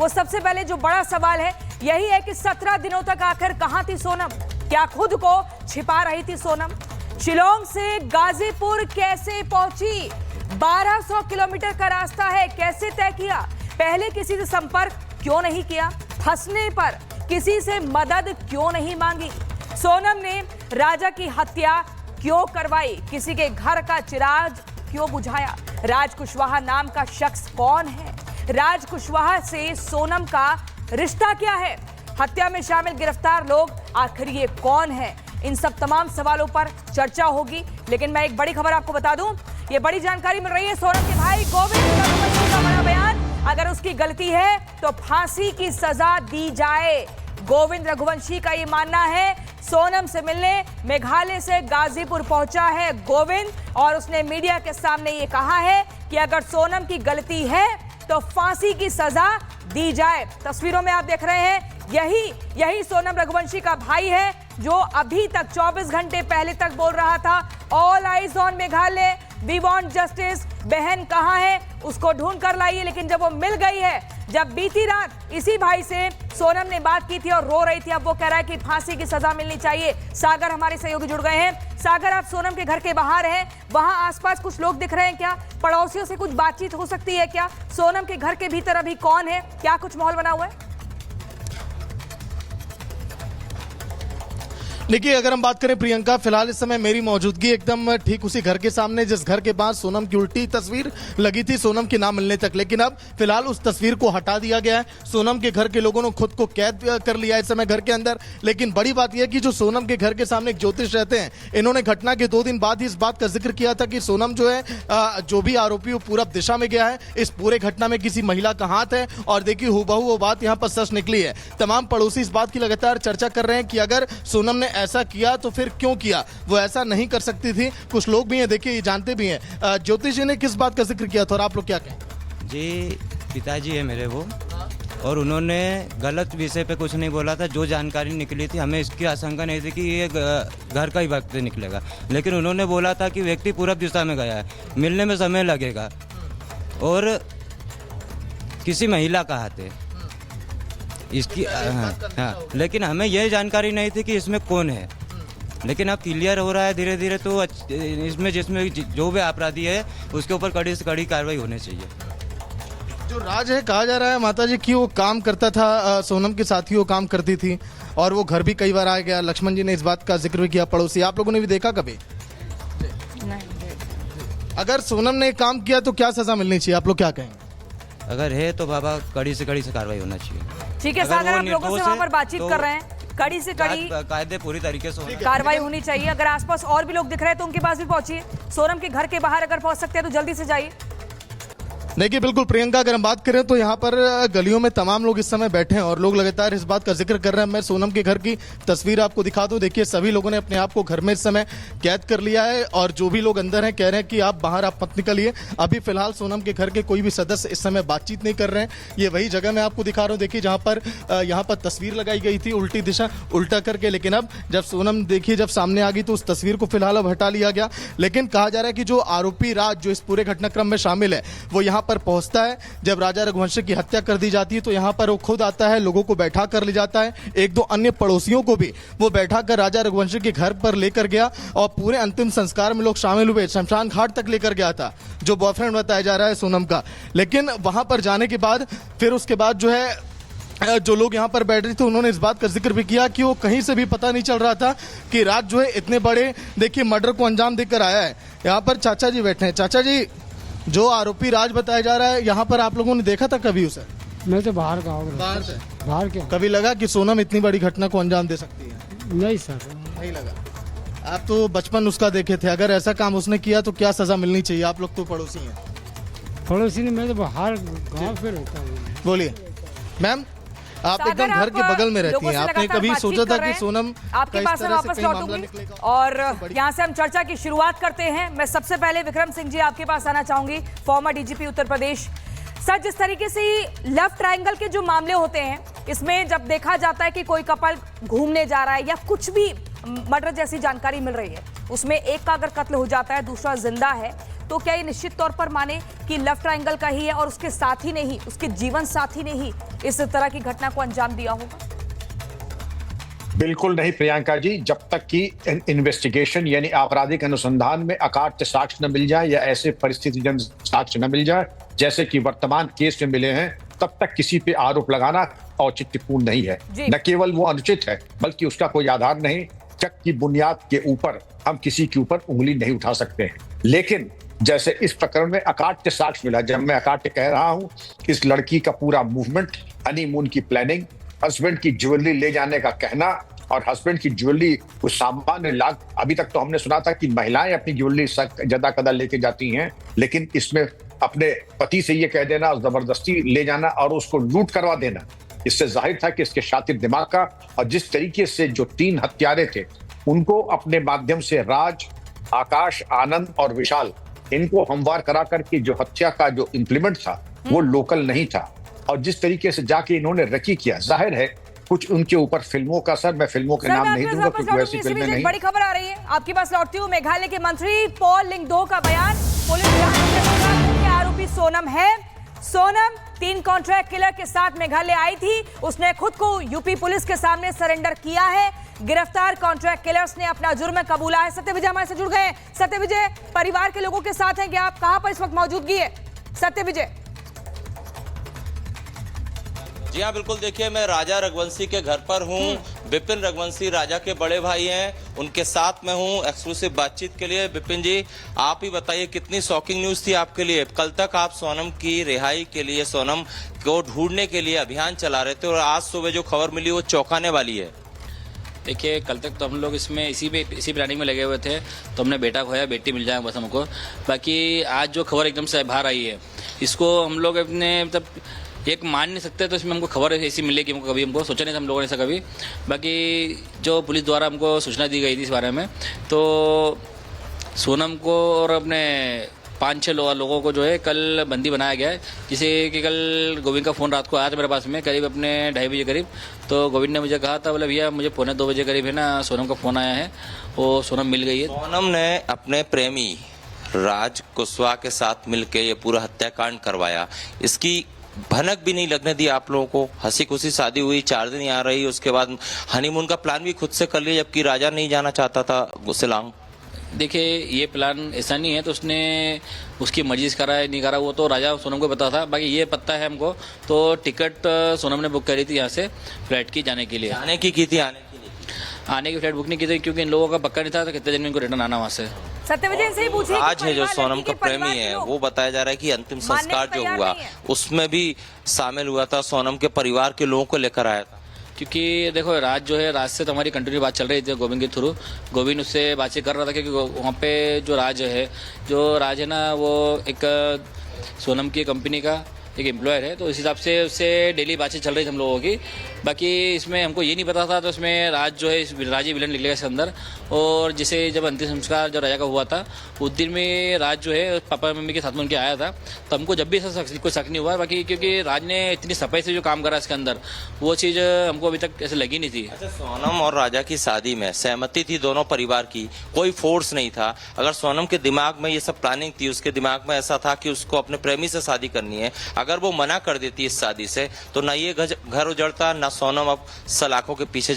वो सबसे पहले जो बड़ा सवाल है यही है कि 17 दिनों तक आखिर कहां थी सोनम? क्या खुद को छिपा रही थी सोनम? शिलोंग से गाजीपुर कैसे पहुंची? 1200 किलोमीटर का रास्ता है, कैसे तय किया? पहले किसी से संपर्क क्यों नहीं किया? फंसने पर किसी से मदद क्यों नहीं मांगी? सोनम ने राजा की हत्या क्यों करवाई? किसी के घर का चिराग क्यों बुझाया? राज कुशवाहा नाम का शख्स कौन है? राज कुशवाहा से सोनम का रिश्ता क्या है? हत्या में शामिल गिरफ्तार लोग आखिर ये कौन है? इन सब तमाम सवालों पर चर्चा होगी। लेकिन मैं एक बड़ी खबर आपको बता दूं, ये बड़ी जानकारी मिल रही है। सोनम के भाई गोविंद रघुवंशी का बड़ा बयान, अगर उसकी गलती है तो फांसी की सजा दी जाए। गोविंद रघुवंशी का ये मानना है। सोनम से मिलने मेघालय से गाजीपुर पहुंचा है गोविंद और उसने मीडिया के सामने ये कहा है कि अगर सोनम की गलती है तो फांसी की सजा दी जाए। तस्वीरों में आप देख रहे हैं, यही सोनम रघुवंशी का भाई है जो अभी तक 24 घंटे पहले तक बोल रहा था all eyes on Meghalaya, we want justice. बहन कहां है? उसको ढूंढ कर लाइए। लेकिन जब वो मिल गई है, जब बीती रात इसी भाई से सोनम ने बात की थी और रो रही थी, अब वो कह रहा है कि फांसी की सजा मिलनी चाहिए। सागर हमारे सहयोगी जुड़ गए हैं। सागर, आप सोनम के घर के बाहर हैं, वहां आसपास कुछ लोग दिख रहे हैं क्या? पड़ोसियों से कुछ बातचीत हो सकती है क्या? सोनम के घर के भीतर अभी कौन है? क्या कुछ माहौल बना हुआ है? देखिए, अगर हम बात करें प्रियंका, फिलहाल इस समय मेरी मौजूदगी एकदम ठीक उसी घर के सामने जिस घर के पास सोनम की उल्टी तस्वीर लगी थी सोनम के ना मिलने तक। लेकिन अब फिलहाल उस तस्वीर को हटा दिया गया है। सोनम के घर के लोगों ने खुद को कैद कर लिया इस समय घर के अंदर। लेकिन बड़ी बात यह है कि जो सोनम के घर के सामने एक ज्योतिष रहते हैं, इन्होंने घटना के 2 दिन बाद ही इस बात का जिक्र किया था कि सोनम जो है जो भी आरोपी वो पूरब दिशा में गया है, इस पूरे घटना में किसी महिला का हाथ है। और देखिए, हूबहू वो बात यहाँ पर सच निकली है। तमाम पड़ोसी इस बात की लगातार चर्चा कर रहे हैं कि अगर सोनम ने ऐसा किया तो फिर क्यों किया? वो ऐसा नहीं कर सकती थी। कुछ लोग भी हैं, देखिए, ये जानते भी हैं। ज्योतिष जी ने किस बात का जिक्र किया था और आप लोग क्या कहें? जी, पिताजी है मेरे वो, और उन्होंने गलत विषय पे कुछ नहीं बोला था। जो जानकारी निकली थी, हमें इसकी आशंका नहीं थी कि ये घर का ही व्यक्ति निकलेगा। लेकिन उन्होंने बोला था कि व्यक्ति पूरब दिशा में गया है, मिलने में समय लगेगा और किसी महिला का हाथ है इसकी। हाँ, लेकिन हमें यह जानकारी नहीं थी कि इसमें कौन है। लेकिन अब क्लियर हो रहा है धीरे धीरे, तो इसमें जिसमें जो भी अपराधी है उसके ऊपर कड़ी से कड़ी कार्रवाई होनी चाहिए। जो राज है, कहा जा रहा है माता जी कि वो काम करता था, सोनम के साथ ही वो काम करती थी और वो घर भी कई बार आ गया। लक्ष्मण जी ने इस बात का जिक्र भी किया, पड़ोसी। आप लोगों ने भी देखा कभी? नहीं। अगर सोनम ने काम किया तो क्या सजा मिलनी चाहिए? आप लोग क्या कहेंगे? अगर है तो बाबा कड़ी से कार्रवाई होना चाहिए। ठीक है सागर, आप लोगों से वहां पर बातचीत कर रहे हैं, कड़ी से कड़ी कायदे पूरी तरीके से कार्रवाई होनी चाहिए। अगर आसपास और भी लोग दिख रहे हैं तो उनके पास भी पहुंचिए। सोनम के घर के बाहर अगर पहुंच सकते हैं तो जल्दी से जाइए। देखिए, बिल्कुल प्रियंका, अगर हम बात करें तो यहाँ पर गलियों में तमाम लोग इस समय बैठे हैं और लोग लगातार इस बात का जिक्र कर रहे हैं। मैं सोनम के घर की तस्वीर आपको दिखा दूं। देखिए, सभी लोगों ने अपने आप को घर में इस समय कैद कर लिया है और जो भी लोग अंदर हैं कह रहे हैं कि आप बाहर, आप मत निकलिए। अभी फिलहाल सोनम के घर के कोई भी सदस्य इस समय बातचीत नहीं कर रहे हैं। ये वही जगह मैं आपको दिखा रहा हूँ, देखिए, जहाँ पर यहाँ पर तस्वीर लगाई गई थी उल्टी दिशा, उल्टा करके। लेकिन अब जब सोनम देखिए जब सामने आ गई तो उस तस्वीर को फिलहाल अब हटा लिया गया। लेकिन कहा जा रहा है कि जो आरोपी राज, जो इस पूरे घटनाक्रम में शामिल है, वो यहाँ पर पहुंचता है। जब राजा रघुवंशी की हत्या कर दी जाती है तो यहाँ पर वो खुद आता है, लोगों को बैठा कर ले जाता है। 1-2 अन्य पड़ोसियों को भी वो बैठा कर राजा रघुवंशी के घर पर लेकर गया और पूरे अंतिम संस्कार में लोग शामिल हुए। शमशान घाट तक लेकर गया था, जो बॉयफ्रेंड बताया जा रहा है सोनम का। लेकिन वहां पर जाने के बाद फिर उसके बाद जो है जो लोग यहाँ पर बैठ रहे थे उन्होंने इस बात का जिक्र भी किया कि वो कहीं से भी पता नहीं चल रहा था कि राज जो है इतने बड़े, देखिए, मर्डर को अंजाम देकर आया है। यहाँ पर चाचा जी बैठे हैं। चाचा जी, जो आरोपी राज बताया जा रहा है, यहाँ पर आप लोगों ने देखा था कभी उसे? मैं तो बाहर का हूँ। बाहर से? बाहर क्या? कभी लगा कि सोनम इतनी बड़ी घटना को अंजाम दे सकती है? नहीं सर, नहीं लगा। आप तो बचपन उसका देखे थे, अगर ऐसा काम उसने किया तो क्या सजा मिलनी चाहिए? आप लोग तो पड़ोसी हैं। पड़ोसी ने, मैं तो बाहर गाँव पे रहता हूँ। बोलिए मैम, आप एकदम घर के बगल में रहती हैं, आपने कभी सोचा था कि सोनम आपके पास में वापस लौटूंगी? और यहाँ से हम चर्चा की शुरुआत करते हैं। मैं सबसे पहले विक्रम सिंह जी आपके पास आना चाहूंगी, farmer DGP Uttar Pradesh. Sir, जिस तरीके से लेफ्ट ट्रायंगल के जो मामले होते हैं, इसमें जब देखा जाता है कि कोई कपल घूमने जा रहा है या कुछ भी मर्डर जैसी जानकारी मिल रही है, उसमें एक का अगर कत्ल हो जाता है, दूसरा जिंदा है, तो क्या ये निश्चित तौर पर माने कि लव ट्रायंगल का ही है और उसके साथी ने ही, उसके जीवन साथी ने ही इस तरह की घटना को अंजाम दिया होगा? बिल्कुल नहीं प्रियंका जी, जब तक कि इन्वेस्टिगेशन यानी आपराधिक अनुसंधान में अकाट्य साक्ष्य न मिल जाए या ऐसे परिस्थितिजन्य साक्ष्य न मिल जाए जैसे कि वर्तमान केस में मिले हैं, तब तक किसी पे आरोप लगाना औचित्यपूर्ण नहीं है। न केवल वो अनुचित है बल्कि उसका कोई आधार नहीं। शक की बुनियाद के ऊपर हम किसी के ऊपर उंगली नहीं उठा सकते हैं। लेकिन जैसे इस प्रकरण में अकाट्य साक्ष्य मिला, जब मैं अकाट्य कह रहा हूं, इस लड़की का पूरा मूवमेंट, हनीमून की प्लानिंग, हस्बैंड की ज्वेलरी ले जाने का कहना और हस्बैंड की ज्वेलरी कुछ सामान्य लाख, अभी तक तो हमने सुना था कि महिलाएं अपनी ज्वेलरी जदा कदा लेके जाती हैं, लेकिन इसमें अपने पति से ये कह देना और जबरदस्ती ले जाना और उसको लूट करवा देना, इससे जाहिर था कि इसके शातिर दिमाग का, और जिस तरीके से जो 3 हत्यारे थे उनको अपने माध्यम से राज, आकाश, आनंद और विशाल, इनको हमवार करा करके जो हत्या का जो इम्प्लीमेंट था वो लोकल नहीं था। और जिस तरीके से जाके इन्होंने रकी किया, जाहिर है कुछ उनके ऊपर फिल्मों का असर, मैं फिल्मों के नाम नहीं दूंगा क्योंकि वैसी फिल्में नहीं। बड़ी खबर आ रही है, आपके पास लौटती हूँ। मेघालय के मंत्री पॉल लिंगदो का बयान, पुलिस के आरोपी सोनम है। सोनम 3 कॉन्ट्रैक्ट किलर के साथ मेघालय आई थी, उसने खुद को यूपी पुलिस के सामने सरेंडर किया है। गिरफ्तार कॉन्ट्रैक्ट किलर्स ने अपना जुर्म कबूला है। सत्यविजय हमारे से जुड़ गए हैं। सत्यविजय, परिवार के लोगों के साथ हैं क्या आप? कहां पर इस वक्त मौजूदगी है सत्यविजय? जी हाँ, बिल्कुल। देखिए, मैं राजा रघुवंशी के घर पर हूँ। विपिन रघुवंशी राजा के बड़े भाई हैं, उनके साथ में हूँ एक्सक्लूसिव बातचीत के लिए। विपिन जी, आप ही बताइए, कितनी शॉकिंग न्यूज थी आपके लिए? कल तक आप सोनम की रिहाई के लिए, सोनम को ढूंढने के लिए अभियान चला रहे थे और आज सुबह जो खबर मिली वो चौंकाने वाली है। देखिए, कल तक तो हम लोग इसमें इसी प्लानिंग में लगे हुए थे, तो हमने बेटा खोया, बेटी मिल जाए बस हमको। बाकी आज जो खबर एकदम से बाहर आई है, इसको हम लोग अपने मतलब एक मान नहीं सकते, तो इसमें हमको खबर ऐसी मिलेगी, हमको कभी हमको सोचा नहीं था हम लोगों ने ऐसा कभी। बाकी जो पुलिस द्वारा हमको सूचना दी गई थी इस बारे में, तो सोनम को और अपने 5-6 लोगों को जो है कल बंदी बनाया गया है। जिसे कि कल गोविंद का फ़ोन रात को आया था मेरे पास में, करीब अपने 2:30 बजे करीब। तो गोविंद ने मुझे कहा था, बोले भैया मुझे 1:45 बजे करीब है ना सोनम का फ़ोन आया है, वो सोनम मिल गई है। सोनम ने अपने प्रेमी राज कुशवाहा के साथ मिलकर ये पूरा हत्याकांड करवाया। इसकी भनक भी नहीं लगने दी आप लोगों को। हंसी खुशी शादी हुई, 4 दिन यहाँ रही, उसके बाद हनीमून का प्लान भी खुद से कर लिया, जबकि राजा नहीं जाना चाहता था शिलांग। देखिए, ये प्लान ऐसा नहीं है तो उसने उसकी मर्जी से करा है नहीं करा, वो तो राजा सोनम को पता था। बाकी ये पता है हमको, तो टिकट सोनम ने बुक करी थी यहाँ से फ्लाइट की जाने के लिए। आने की थी, आने की फ्लाइट बुक नहीं की थी क्योंकि इन लोगों का पक्का नहीं था तो कितने दिन में इनको रिटर्न आना वहाँ से। सत्यविजय से ही पूछिए, आज है जो सोनम का प्रेमी है, वो बताया जा रहा है कि अंतिम संस्कार जो हुआ उसमें भी शामिल हुआ था, सोनम के परिवार के लोगों को लेकर आया था। क्योंकि देखो, राज जो है, राज से तो हमारी कंटिन्यू बात चल रही थी गोविंद के थ्रू। गोविंद उससे बातचीत कर रहा था क्योंकि वहाँ पे जो राज है ना, वो एक सोनम की कंपनी का एक एम्प्लॉयर है, तो इस हिसाब से उससे डेली बातचीत चल रही थी हम लोगों की। बाकी इसमें हमको ये नहीं पता था, तो इसमें राज जो है, राज ही विलन निकलेगा इसके अंदर। और जिसे जब अंतिम संस्कार जब राजा का हुआ था, उस दिन में राज जो है पापा मम्मी के साथ में उनके आया था, तो हमको जब भी ऐसा कोई शक नहीं हुआ। बाकी क्योंकि राज ने इतनी सफाई से जो काम करा इसके अंदर, वो चीज़ हमको अभी तक ऐसे लगी नहीं थी। अच्छा, सोनम और राजा की शादी में सहमति थी दोनों परिवार की, कोई फोर्स नहीं था। अगर सोनम के दिमाग में ये सब प्लानिंग थी, उसके दिमाग में ऐसा था कि उसको अपने प्रेमी से शादी करनी है, अगर वो मना कर देती इस शादी से, तो ना ये घर उजड़ता, ना सोनम अब सलाखों के पीछे